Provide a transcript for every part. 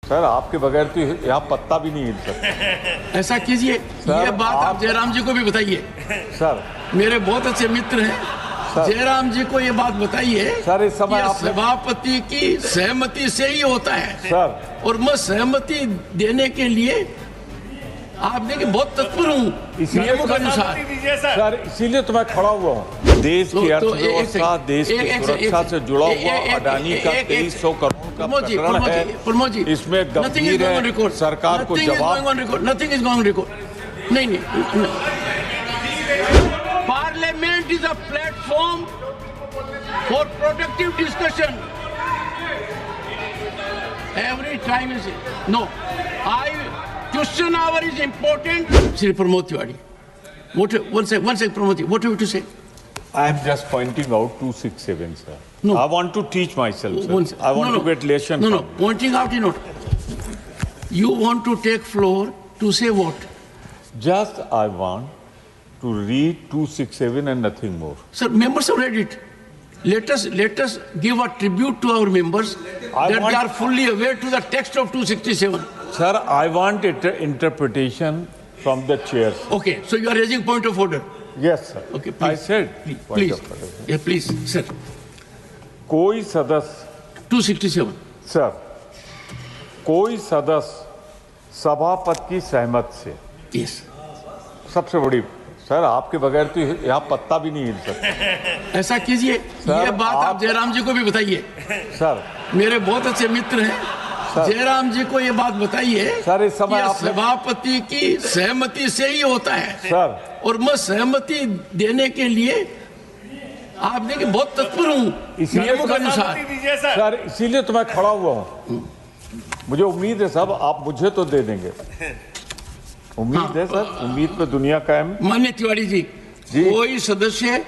Sir आपके बगैर तो यहाँ पत्ता भी नहीं हिल सकता। ऐसा कीजिए, ये बात आप जयराम जी को भी बताइए। सर मेरे बहुत अच्छे मित्र हैं, जयराम जी को ये बात बताइए। सर इस समय आप सभापति की सहमति से ही होता है सर, और मैं सहमति देने के लिए आप देखिए बहुत तत्पर हूँ नियमों के अनुसार। सर इसीलिए तो मैं खड़ा हुआ हूँ। देश की अर्थव्यवस्था, देश की सुरक्षा से जुड़ा हुआ अडानी का 2300 करोड़ का प्रकरण है। प्रमोद जी, इसमें गंभीर है, सरकार को जवाब। Nothing is going record. नहीं, parliament is a platform for productive discussion. Every time is no. Question hour is important. Shri Pramod Tiwari. One sec, Pramod ji. What do you have to say? I am just pointing out 267, sir. No. I want to teach myself, sir. I want to get lesson. No. Pointing out is not. You want to take floor to say what? Just I want to read 267 and nothing more. Sir, members have read it. Let us give a tribute to our members that they are fully aware to the text of 267. Sir, I want interpretation from the chair. Okay, so you are raising point of order. Yes, sir. Okay, please. I said please. Yeah, please, sir. कोई सदस्य 267. Sir, कोई सदस्य सभापति की सहमति से, Yes. सबसे बड़ी सर आपके बगैर तो यहाँ पत्ता भी नहीं हिल सकता। ऐसा कीजिए, ये बात आप जयराम जी को भी बताइए। सर मेरे बहुत अच्छे मित्र हैं, जयराम जी को ये बात बताइए। सर इस समय आप सभापति की सहमति से ही होता है सर, और मैं सहमति देने के लिए आप देखिए बहुत तत्पर हूँ नियमों के अनुसार। सर इसीलिए तो मैं खड़ा हुआ हूँ। मुझे उम्मीद है साहब आप मुझे तो दे देंगे। उम्मीद है सर, उम्मीद पे दुनिया कायम। माननीय तिवारी जी, कोई सदस्य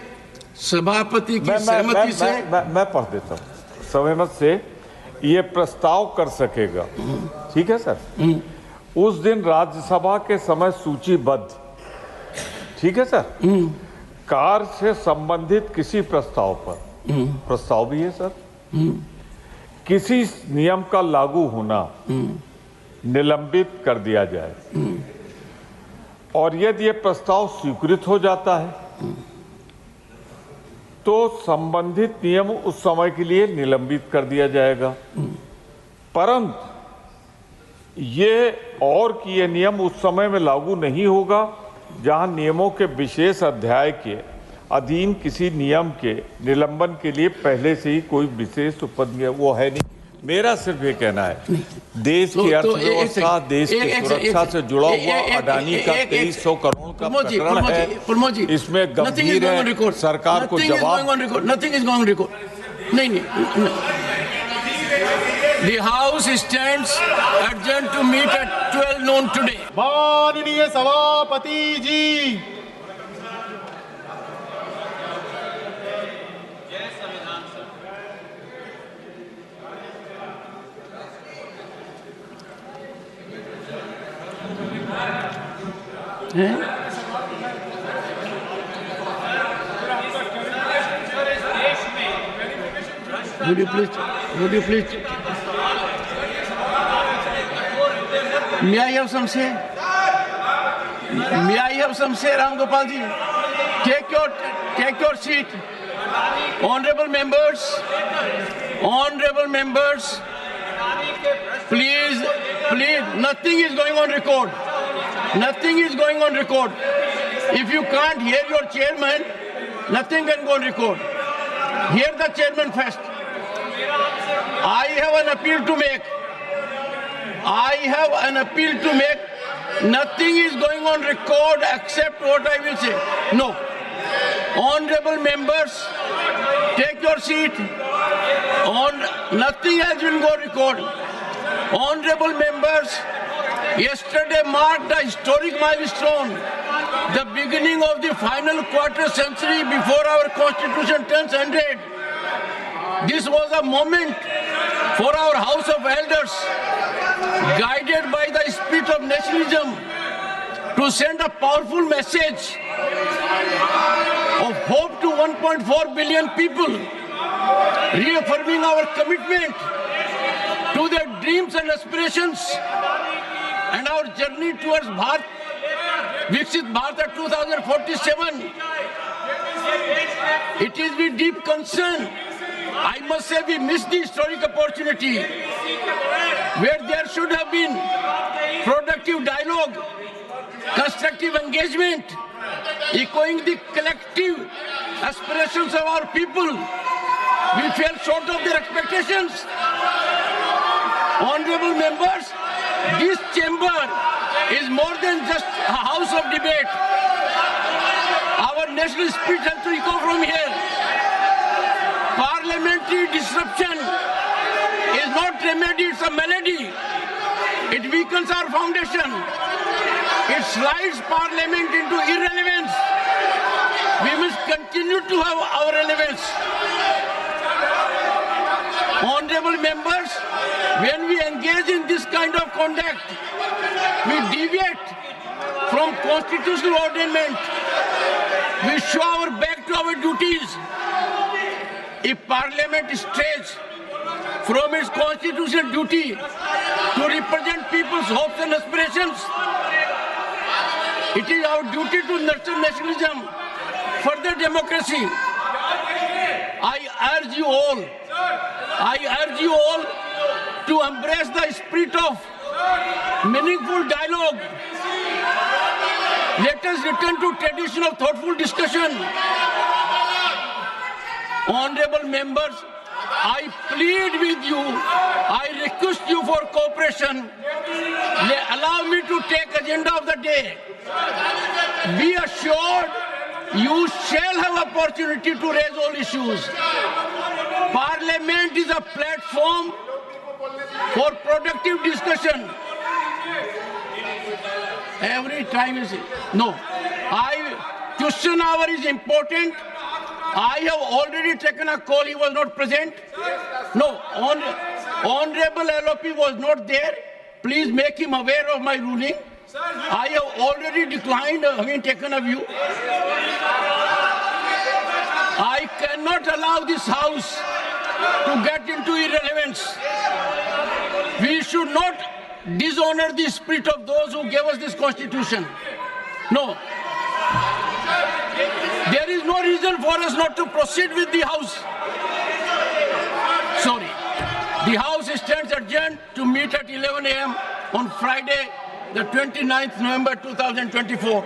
सभापति की सहमति से मैं पढ़ देता हूँ। सहमति से ये प्रस्ताव कर सकेगा, ठीक है सर। उस दिन राज्यसभा के समय सूचीबद्ध, ठीक है सर, कार्य से संबंधित किसी प्रस्ताव पर, प्रस्ताव भी है सर, किसी नियम का लागू होना निलंबित कर दिया जाए और यदि ये प्रस्ताव स्वीकृत हो जाता है तो संबंधित नियम उस समय के लिए निलंबित कर दिया जाएगा, परंतु ये और कि ये नियम उस समय में लागू नहीं होगा जहां नियमों के विशेष अध्याय के अधीन किसी नियम के निलंबन के लिए पहले से ही कोई विशेष उपनियम वो है नहीं। मेरा सिर्फ ये कहना है, देश की अर्थव्यवस्था, देश की सुरक्षा से जुड़ा हुआ अडानी का 2300 करोड़ का प्रकरण है। इसमें गंभीर है, सरकार को जवाब। Nothing is going record. नहीं। The House stands adjourned to meet at 12 noon today. माननीय सभापति जी, Would you please? May I have some say? Ram Gopal ji? Take your seat. Honorable members, please, nothing is going on record. If you can't hear your chairman, nothing can go on record. Hear the chairman first. I have an appeal to make. Nothing is going on record except what I will say. No. Honorable members, take your seat. Nothing has been go record. Honorable members, yesterday marked a historic milestone, the beginning of the final quarter century before our constitution turns 100. This was a moment for our House of Elders, guided by the spirit of nationalism, to send a powerful message of hope to 1.4 billion people, reaffirming our commitment to their dreams and aspirations and our journey towards Viksit Bharat 2047. It is with deep concern, I must say, we missed the historic opportunity where there should have been productive dialogue, constructive engagement, echoing the collective aspirations of our people. We fell short of their expectations. Honorable members, this chamber is more than just a house of debate. Our national spirit has to echo from here. Parliamentary disruption is not remedy, it's a melody. It weakens our foundation. It slides Parliament into irrelevance. We must continue to have our relevance. Honorable members, when we engage in this kind of conduct, we deviate from constitutional ordainment. We show our back to our duties. If Parliament strays from its constitutional duty to represent people's hopes and aspirations, it is our duty to nurture nationalism, further democracy. I urge you all to embrace the spirit of meaningful dialogue. Let us return to tradition of thoughtful discussion. Honorable members, I plead with you, I request you for cooperation. Allow me to take agenda of the day. Be assured you shall have opportunity to raise all issues. Parliament is a platform for productive discussion. Every time is no. Question hour is important. I have already taken a call. He was not present. No, Honorable LOP was not there. Please make him aware of my ruling. I have already declined having taken a view. I cannot allow this house to get into irrelevance. We should not dishonor the spirit of those who gave us this constitution. No. There is no reason for us not to proceed with the house. Sorry. The house stands adjourned to meet at 11 a.m. on Friday, the 29th November 2024.